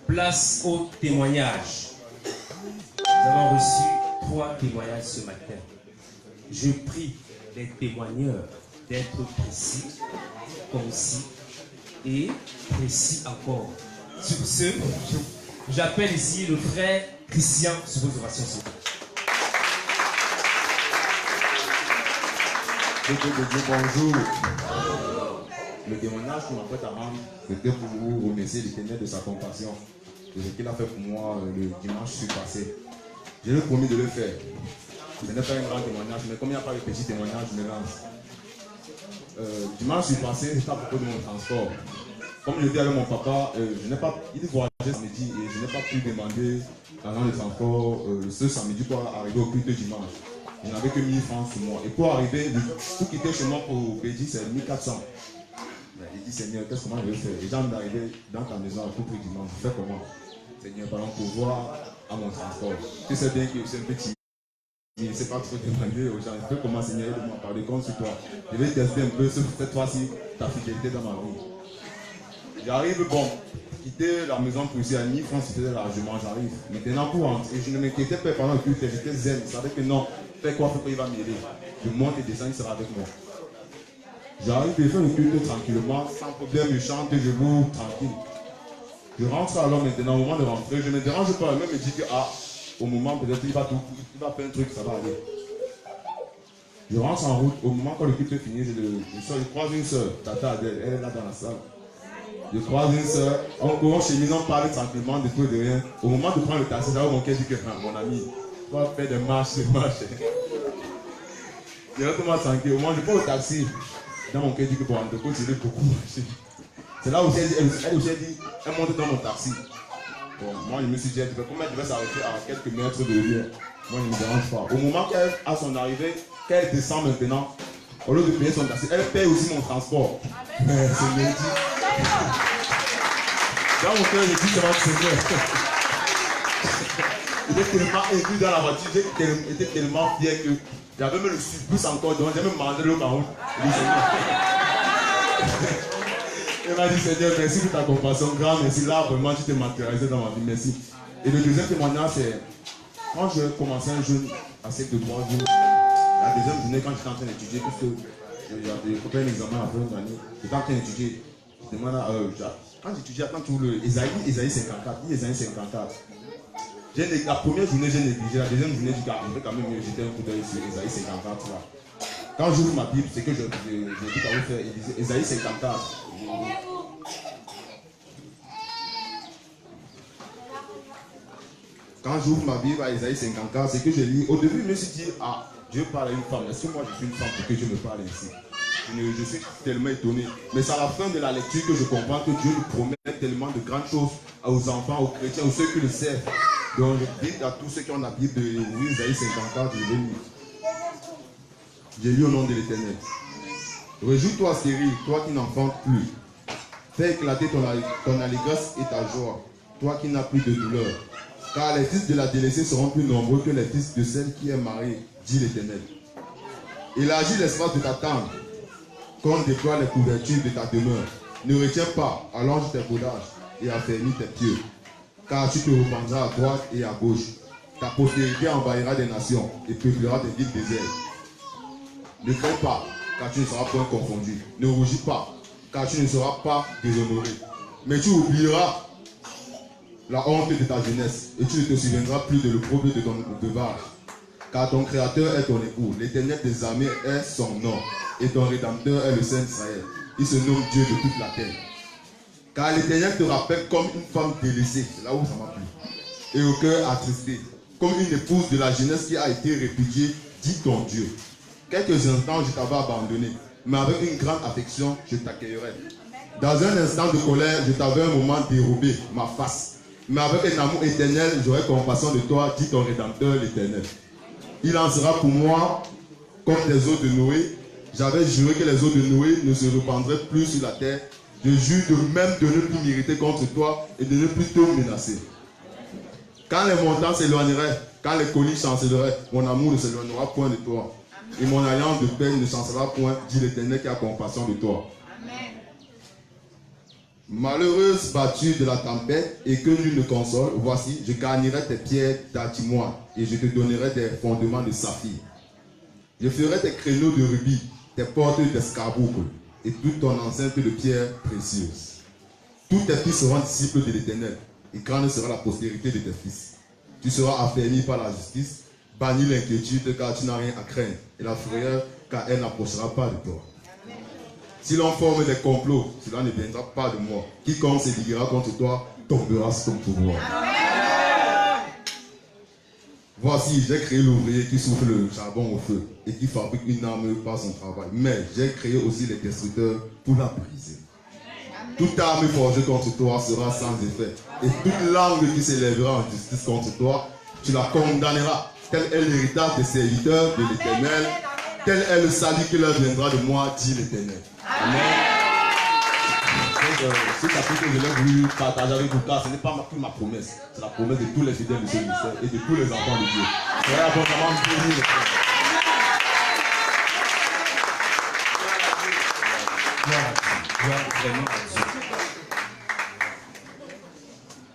Place au témoignage. Nous avons reçu 3 témoignages ce matin. Je prie les témoigneurs d'être précis, concis et précis encore. Sur ce, j'appelle ici le frère Christian sur vos orations. Bonjour. Le témoignage que m'apprête à rendre, c'était pour vous remercier l'Éternel de sa compassion et ce qu'il a fait pour moi le dimanche passé. Je lui ai promis de le faire. Ce n'est pas un grand témoignage, mais comme il n'y a pas de petit témoignage, je me lance. Dimanche passé, c'était à propos de mon transport. Comme je dis avec mon papa, il voyageait ce midi et je n'ai pas pu demander l'argent de transport ce samedi pour arriver au culte de dimanche. Je n'avais que 1000 francs sur moi. Et pour arriver, tout quitter chez moi pour Bédi, c'est 1400. Il dit, Seigneur, qu'est-ce que je vais faire? Les gens d'arriver dans ta maison à tout prix dimanche, je fais comment? Seigneur, pardon, pour voir à mon transport. Tu sais bien que c'est un petit. Il ne sait pas trop demander aux gens. Je peux comment, Seigneur, de m'en parler comme sur toi. Je vais tester un peu cette fois-ci ta fidélité dans ma vie. J'arrive, bon, quitter la maison pour ici à 1000 francs, c'était largement, j'arrive. Maintenant, pour rentrer, je ne m'inquiétais pas pendant le culte, j'étais zen. Je savais que non, fais quoi, il va m'aider. Je monte et descends, il sera avec moi. J'arrive de faire le culte tranquillement, sans problème, je chante, je loue tranquille. Je rentre alors maintenant, au moment de rentrer, je ne me dérange pas, même me dit que au moment peut-être il va faire un truc, ça va aller. Je rentre en route, au moment quand le culte est fini, je croise une soeur, Tata Adèle, elle est là dans la salle. Je croise une soeur, on chemise, on parle tranquillement de tout et de rien. Au moment de prendre le taxi, là où mon cœur dit que mon ami, tu vas faire des marches. Je retourne tranquille, au moment où je prends le taxi, dans mon cœur dit que pour un coup, je l'ai beaucoup marché. C'est là où elle dit, elle monte dans mon taxi. Bon, moi je me suis dit, comment elle devait s'arrêter à quelques mètres de lui. Moi je ne me dérange pas. Au moment qu'elle a son arrivée, qu'elle descend maintenant, au lieu de payer son taxi, elle paye aussi mon transport. C'est mérité. Dans mon cœur, je dis que Seigneur. J'étais tellement ému dans la voiture, j'étais tellement fier que j'avais même le surplus encore, donc j'ai même demandé le carotte. Il m'a dit, Seigneur, merci pour ta compassion, grand merci. Là, vraiment, tu t'es matérialisé dans ma vie, merci. Et le deuxième témoignage, c'est quand je commençais un jeûne assez de 3 jours, la deuxième journée, quand j'étais en train d'étudier, puisque j'avais fait un examen à la fin de l'année, j'étais en train d'étudier. Je demande quand j'étudiais, quand tu le Ésaïe 54, Ésaïe 54. La première journée, j'ai négligé, la deuxième journée, je vais quand même jeter un coup d'œil sur Ésaïe 54. Là. Quand j'ouvre ma Bible, c'est que je dis à vous faire, il disait Ésaïe 54. Quand j'ouvre ma Bible à Ésaïe 54, c'est que je lis. Au début, je me suis dit, Dieu parle à une femme. Est-ce que moi je suis une femme pour que Dieu me parle ainsi? Je suis tellement étonné. Mais c'est à la fin de la lecture que je comprends que Dieu nous promet tellement de grandes choses aux enfants, aux chrétiens, aux ceux qui le servent. Donc je dis à tous ceux qui ont la Bible de Ésaïe 54, je vais lire. J'ai lu au nom de l'Éternel. Réjouis-toi, stérile, toi qui n'enfantes plus. Fais éclater ton allégresse et ta joie, toi qui n'as plus de douleur. Car les fils de la délaissée seront plus nombreux que les fils de celle qui est mariée, dit l'Éternel. Élargis l'espace de ta tente, qu'on déploie les couvertures de ta demeure. Ne retiens pas, allonge tes cordages et affermis tes pieds. Car tu te répandras à droite et à gauche. Ta postérité envahira des nations et peuplera des villes désertes. Ne crains pas, car tu ne seras point confondu. Ne rougis pas, car tu ne seras pas déshonoré. Mais tu oublieras la honte de ta jeunesse et tu ne te souviendras plus de l'opprobre de ton veuvage. Car ton Créateur est ton époux, l'Éternel des armées est son nom et ton Rédempteur est le Saint d'Israël. Il se nomme Dieu de toute la terre. Car l'Éternel te rappelle comme une femme délaissée, c'est là où ça m'a plu, et au cœur attristé, comme une épouse de la jeunesse qui a été répudiée, dit ton Dieu. Quelques instants, je t'avais abandonné, mais avec une grande affection, je t'accueillerai. Dans un instant de colère, je t'avais un moment dérobé ma face. Mais avec un amour éternel, j'aurai compassion de toi, dit ton Rédempteur l'Éternel. Il en sera pour moi comme les eaux de Noé. J'avais juré que les eaux de Noé ne se répandraient plus sur la terre. Je jure même de ne plus m'irriter contre toi et de ne plus te menacer. Quand les montagnes s'éloigneraient, quand les collines chancelleraient, mon amour ne s'éloignera point de toi. Et mon alliance de paix ne chancellera point, dit l'Éternel qui a compassion de toi. Amen. Malheureuse battue de la tempête et que nul ne console, voici, je garnirai tes pierres d'antimoine et je te donnerai des fondements de saphir. Je ferai tes créneaux de rubis, tes portes d'escarboucle et toute ton enceinte de pierres précieuses. Tous tes fils seront disciples de l'Éternel et grande sera la postérité de tes fils. Tu seras affermi par la justice, banni l'inquiétude car tu n'as rien à craindre et la frayeur car elle n'approchera pas de toi. Si l'on forme des complots, cela ne viendra pas de moi. Quiconque se liguera contre toi tombera sous ton pouvoir. Voici, j'ai créé l'ouvrier qui souffle le charbon au feu et qui fabrique une arme par son travail. Mais j'ai créé aussi les destructeurs pour la briser. Toute arme forgée contre toi sera sans effet. Et toute langue qui s'élèvera en justice contre toi, tu la condamneras. Tel est l'héritage des serviteurs de l'Éternel. Tel est le salut qui leur viendra de moi, dit l'Éternel. Amen. Ce chapitre que je l'ai voulu partager avec vous, car ce n'est pas que ma promesse, c'est la promesse de tous les fidèles de ce ministère et de tous les enfants de Dieu. Soyez abondamment bénis, les frères. Gloire vraiment à Dieu.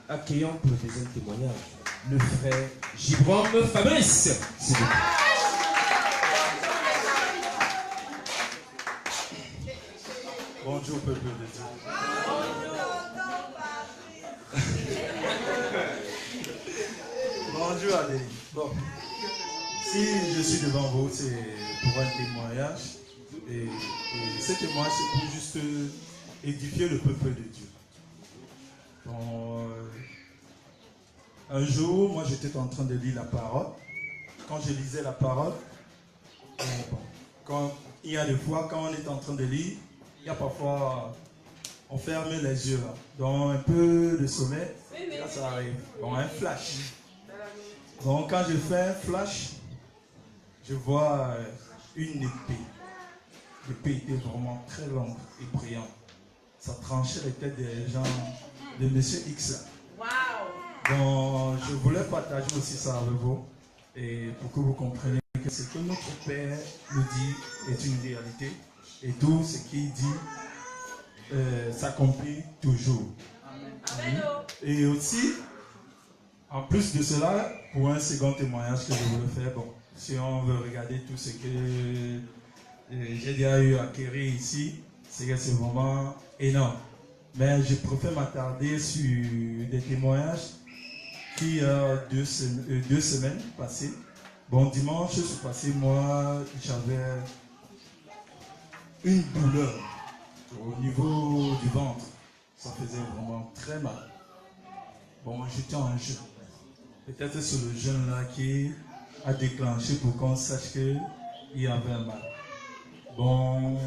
Accueillons pour le deuxième témoignage le frère Gibram Fabrice, s'il vous plaît. Bonjour peuple de Dieu. Bonjour Adélie. Bon, si je suis devant vous, c'est pour un témoignage. Et ce témoignage, c'est pour juste édifier le peuple de Dieu. Bon, un jour, moi j'étais en train de lire la parole. Quand je lisais la parole, il y a des fois, quand on est en train de lire, il y a parfois, on ferme les yeux, là. Donc un peu de sommeil, là, ça arrive. Bon, un flash. Donc quand je fais un flash, je vois une épée. L'épée était vraiment très longue et brillante. Ça tranchait les têtes des gens, de Monsieur X. Là. Wow. Donc je voulais partager aussi ça avec vous, et pour que vous compreniez que ce que notre Père nous dit est une réalité. Et tout ce qu'il dit s'accomplit toujours. Amen. Et aussi, en plus de cela, pour un second témoignage que je voulais faire, bon, si on veut regarder tout ce que j'ai déjà eu à acquérir ici, c'est que c'est vraiment énorme. Mais je préfère m'attarder sur des témoignages qui, il y a 2 semaines passées, bon, dimanche passé, moi, j'avais une douleur au niveau du ventre. Ça faisait vraiment très mal. Bon, j'étais en jeûne. Peut-être c'est le jeûne là qui a déclenché pour qu'on sache qu'il y avait un mal. Bon,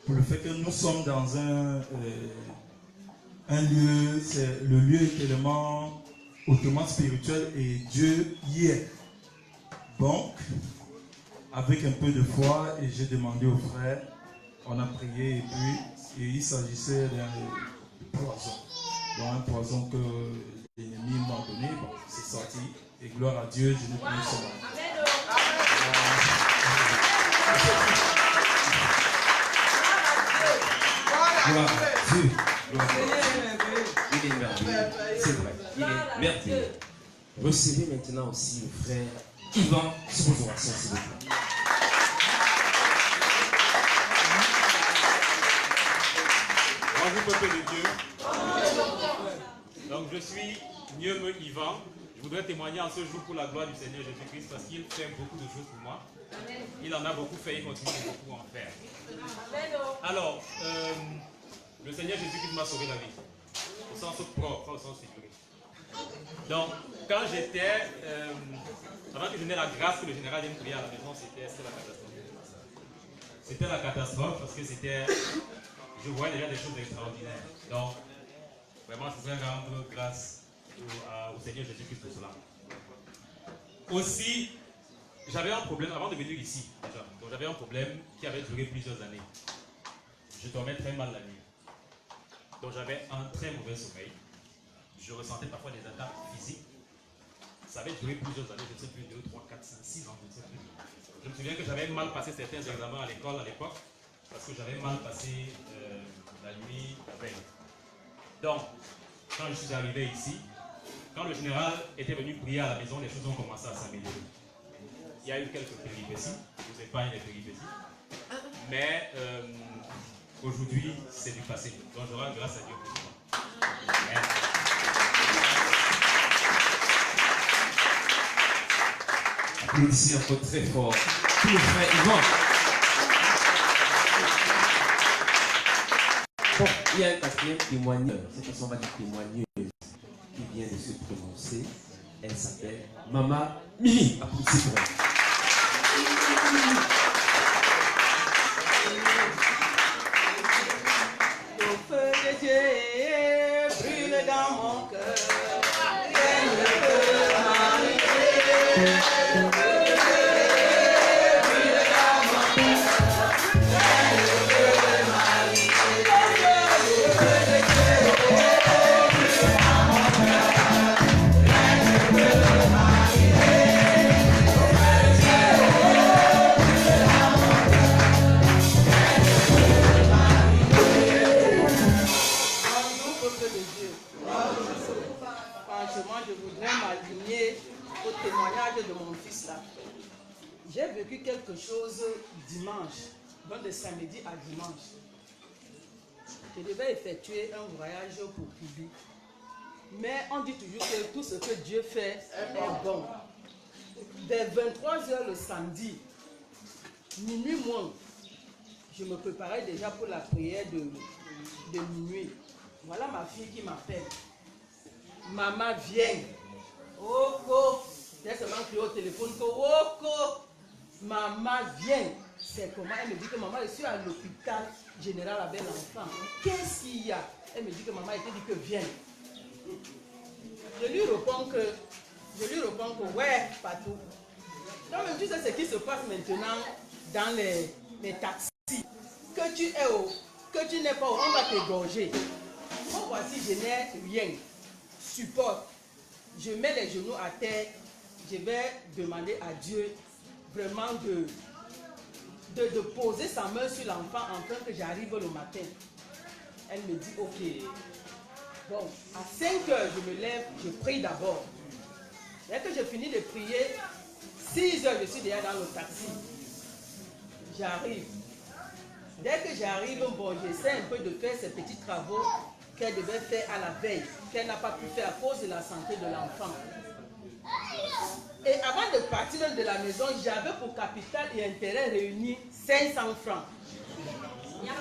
pour le fait que nous sommes dans un lieu, le lieu est tellement hautement spirituel et Dieu y est. Donc, avec un peu de foi, et j'ai demandé aux frères, on a prié, et puis il s'agissait d'un poison. Donc un poison que l'ennemi m'a donné, bon, c'est sorti, et gloire à Dieu, je n'ai plus cela. Gloire à Dieu. Gloire à Dieu. Il est merveilleux. C'est vrai, il est merveilleux. Recevez maintenant aussi le frère Yvan Sponsoration, s'il vous plaît. Bonjour peuple de Dieu. Donc je suis Nieme Yvan. Je voudrais témoigner en ce jour pour la gloire du Seigneur Jésus-Christ parce qu'il fait beaucoup de choses pour moi. Il en a beaucoup fait, il continue de beaucoup en faire. Alors, le Seigneur Jésus-Christ m'a sauvé la vie. Au sens propre, pas au sens figuré. Donc, quand j'étais, avant que je n'ai la grâce que le général vienne prier à la maison, c'était la catastrophe. C'était la catastrophe parce que c'était, je voyais déjà des choses extraordinaires. Donc, vraiment, je voudrais rendre grâce au Seigneur Jésus-Christ pour cela. Aussi, j'avais un problème, avant de venir ici, déjà, donc j'avais un problème qui avait duré plusieurs années. Je dormais très mal la nuit. Donc j'avais un très mauvais sommeil. Je ressentais parfois des attaques physiques. Ça avait duré plusieurs années, je ne sais plus, 2, 3, 4, 5, 6 ans, je ne sais plus. Je me souviens que j'avais mal passé certains examens à l'école à l'époque. parce que j'avais mal passé la nuit la veille. Donc, quand je suis arrivé ici, quand le général était venu prier à la maison, les choses ont commencé à s'améliorer. Il y a eu quelques péripéties, je vous épargne les péripéties, mais aujourd'hui, c'est du passé. Donc, je rends grâce à Dieu pour ça. Amen. Applaudissez encore très fort. Tout le frère Yvan. Bon, il y a un quatrième témoigneur, cette personne va dire témoigneuse, qui vient de se prononcer. Elle s'appelle Maman Mimi. Applaudissez pour elle. Le feu de Dieu brûle dans mon cœur. Rien ne peut m'arrêter. Je voudrais m'aligner au témoignage de mon fils là. J'ai vécu quelque chose dimanche, donc de samedi à dimanche. Je devais effectuer un voyage pour Kibi. Mais on dit toujours que tout ce que Dieu fait est bon. Dès 23h le samedi, minuit moins, je me préparais déjà pour la prière de minuit. Voilà ma fille qui m'appelle. Maman, viens. Oko. J'ai seulement crié au téléphone que Oko. Maman, viens. C'est comment? Elle me dit que maman, je suis à l'hôpital général avec l'enfant. Qu'est-ce qu'il y a? Elle me dit que maman était dit que viens. Je lui réponds que ouais, partout. Donc, même tu sais ce qui se passe maintenant dans les taxis. Que tu n'es pas, on va t'égorger. Moi, voici, je n'ai rien. Support. Je mets les genoux à terre. Je vais demander à Dieu vraiment de poser sa main sur l'enfant afin que j'arrive le matin. Elle me dit ok. Bon, à 5 heures, je me lève, je prie d'abord. Dès que je finis de prier, 6 heures, je suis déjà dans le taxi. J'arrive. Dès que j'arrive, bon, j'essaie un peu de faire ces petits travaux qu'elle devait faire à la veille, qu'elle n'a pas pu faire à cause de la santé de l'enfant. Et avant de partir de la maison, j'avais pour capital et intérêt réunis 500 francs.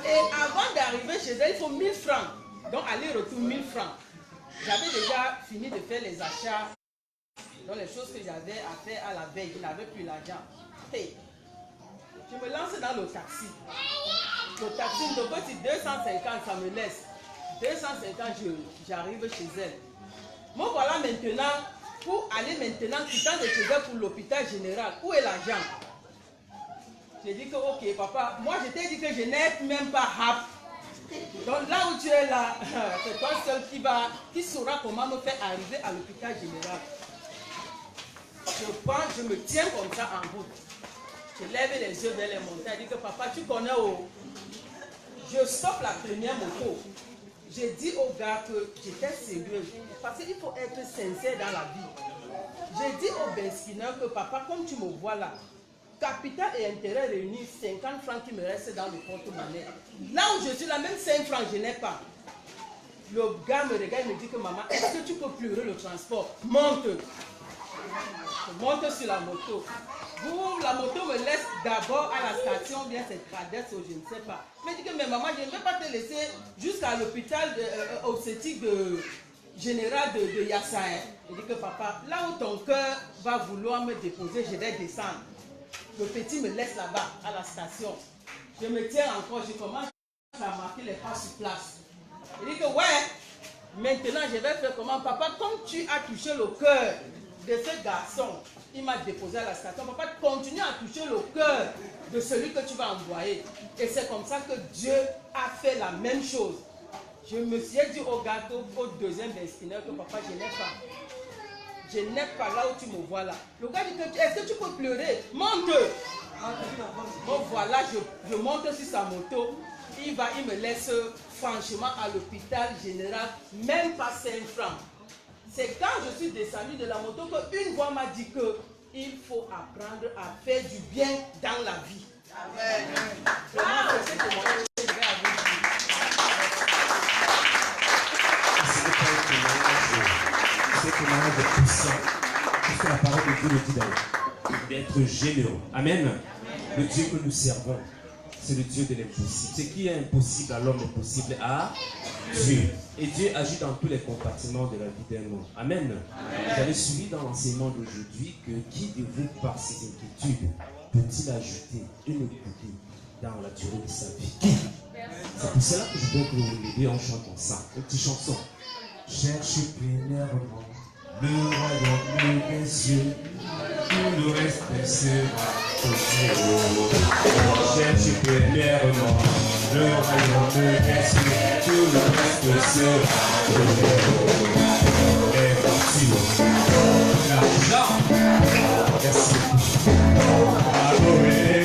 Et avant d'arriver chez elle, il faut 1000 francs. Donc aller-retour 1000 francs. J'avais déjà fini de faire les achats, donc les choses que j'avais à faire à la veille, je n'avais plus l'argent. Hey, je me lance dans le taxi. Le taxi, le petit 250, ça me laisse. 250, j'arrive chez elle. Moi, voilà maintenant, pour aller maintenant, quittant de chez elle pour l'hôpital général. Où est l'argent? J'ai dit que, ok, papa, moi je t'ai dit que je n'ai même pas hâte. Donc là où tu es là, c'est toi seul qui saura comment me faire arriver à l'hôpital général. Je pense, je me tiens comme ça en route. Je lève les yeux vers les montagnes. Je dis que papa, tu connais où? Je stoppe la première moto. J'ai dit au gars que j'étais sérieuse. Parce qu'il faut être sincère dans la vie. J'ai dit au benzineur que papa, comme tu me vois là, capital et intérêt réunis, 50 francs qui me restent dans le porte-monnaie. Là où je suis là, même 5 francs, je n'ai pas. Le gars me regarde et me dit que maman, est-ce que tu peux pleurer le transport? Monte. Je monte sur la moto. Boum, la moto me laisse d'abord à la station, bien cette cadette ou je ne sais pas. Je me dis que mais maman, je ne vais pas te laisser jusqu'à l'hôpital obstétrique général de Yassaï. Je dis que papa, là où ton cœur va vouloir me déposer, je vais descendre. Le petit me laisse là-bas, à la station. Je me tiens encore, je commence à marquer les pas sur place. Je dis que ouais, maintenant je vais faire comment? Papa, comme tu as touché le cœur de ce garçon, il m'a déposé à la station. Papa, continue à toucher le cœur de celui que tu vas envoyer. Et c'est comme ça que Dieu a fait la même chose. Je me suis dit au gâteau, au deuxième destinataire, que papa, je n'ai pas. Je n'ai pas là où tu me vois là. Le gars dit, est-ce que tu peux pleurer? Monte. Bon, voilà, je monte sur sa moto. Il me laisse franchement à l'hôpital général, même pas 5 francs. C'est quand je suis descendu de la moto qu'une voix m'a dit qu'il faut apprendre à faire du bien dans la vie. Amen. C'est ce témoignage que je vais à vous dire. Ce témoignage est puissant. Puisque la parole de Dieu le dit d'ailleurs. D'être généreux. Amen. Le Dieu que nous servons, c'est le Dieu de l'impossible. Ce qui est impossible à l'homme est possible à Dieu. Et Dieu agit dans tous les compartiments de la vie d'un homme. Amen. Vous avez suivi dans l'enseignement d'aujourd'hui que qui de vous, par ses inquiétudes, peut-il ajouter une bougie dans la durée de sa vie? Qui? C'est pour cela que je veux que vous l'aidiez en chantant ça. Une petite chanson. Cherche premièrement le royaume des cieux, tout le reste sera possible. Cherche premièrement le royaume des cieux, tout le reste sera possible. Les voitures, l'argent, merci. Adorer.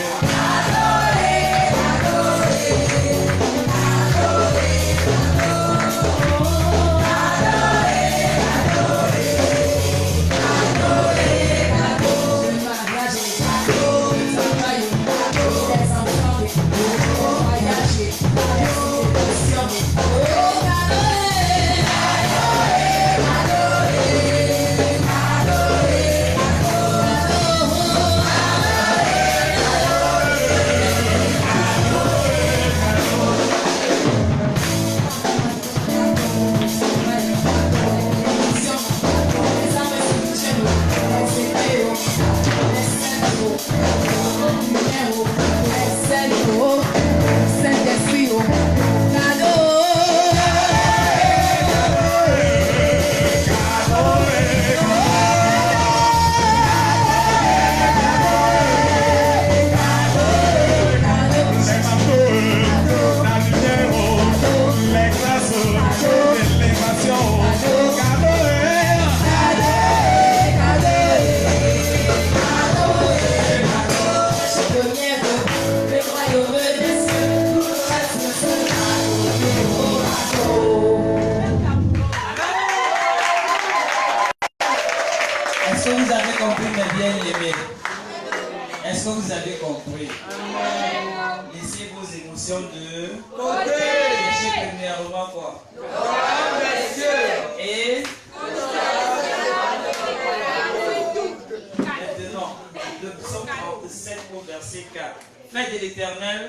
Est-ce que vous avez compris, mes bien-aimés? Est-ce que vous avez compris? Laissez vos émotions de côté. Cherchez premièrement quoi? Et maintenant, le psaume 37 au verset 4. Faites de l'Éternel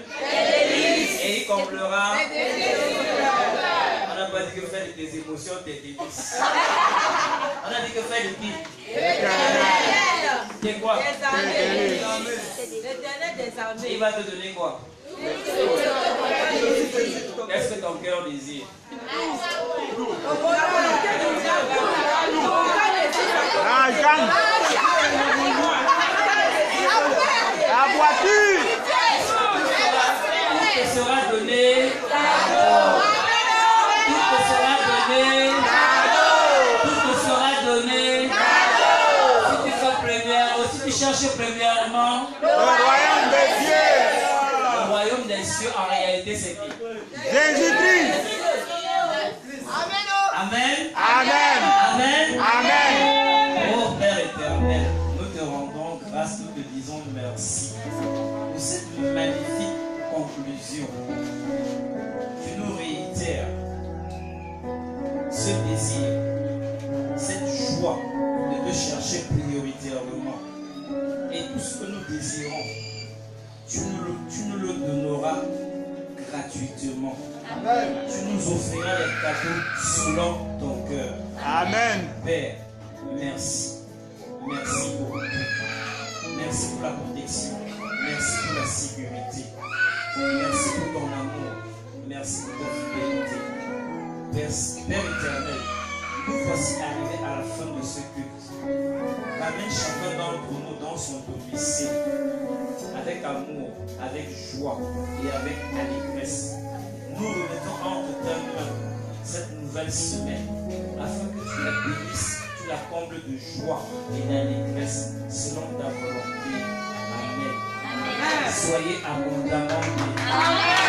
et il comblera. On n'a pas dit que faire des émotions, des délices. On a dit que faire des qui? C'est quoi? Il va te donner quoi? Qu'est-ce que ton cœur désire? La voiture. Tout te sera donné. Tout te sera donné. Tout te sera donné. Si tu fais première, si tu cherches premièrement Le royaume des cieux. le royaume des cieux, en réalité c'est qui? Jésus-Christ. Amen. Amen. Amen. Amen. Oh Père éternel, nous te rendons grâce, nous te disons merci pour cette magnifique conclusion. Tu nous réitères ce désir, cette joie de te chercher prioritairement. Et tout ce que nous désirons, tu nous le donneras gratuitement. Amen. Tu nous offriras les cadeaux selon ton cœur. Amen. Père, merci. Merci pour tout. Merci pour la protection. Merci pour la sécurité. Merci pour ton amour. Merci pour ta fidélité. Père éternel, nous voici arrivés à la fin de ce culte. Ramène chacun d'entre nous dans son domicile, avec amour, avec joie et avec allégresse. Nous remettons entre tes mains cette nouvelle semaine, afin que tu la bénisses, tu la combles de joie et d'allégresse selon ta volonté. Amen. Soyez abondamment bénis.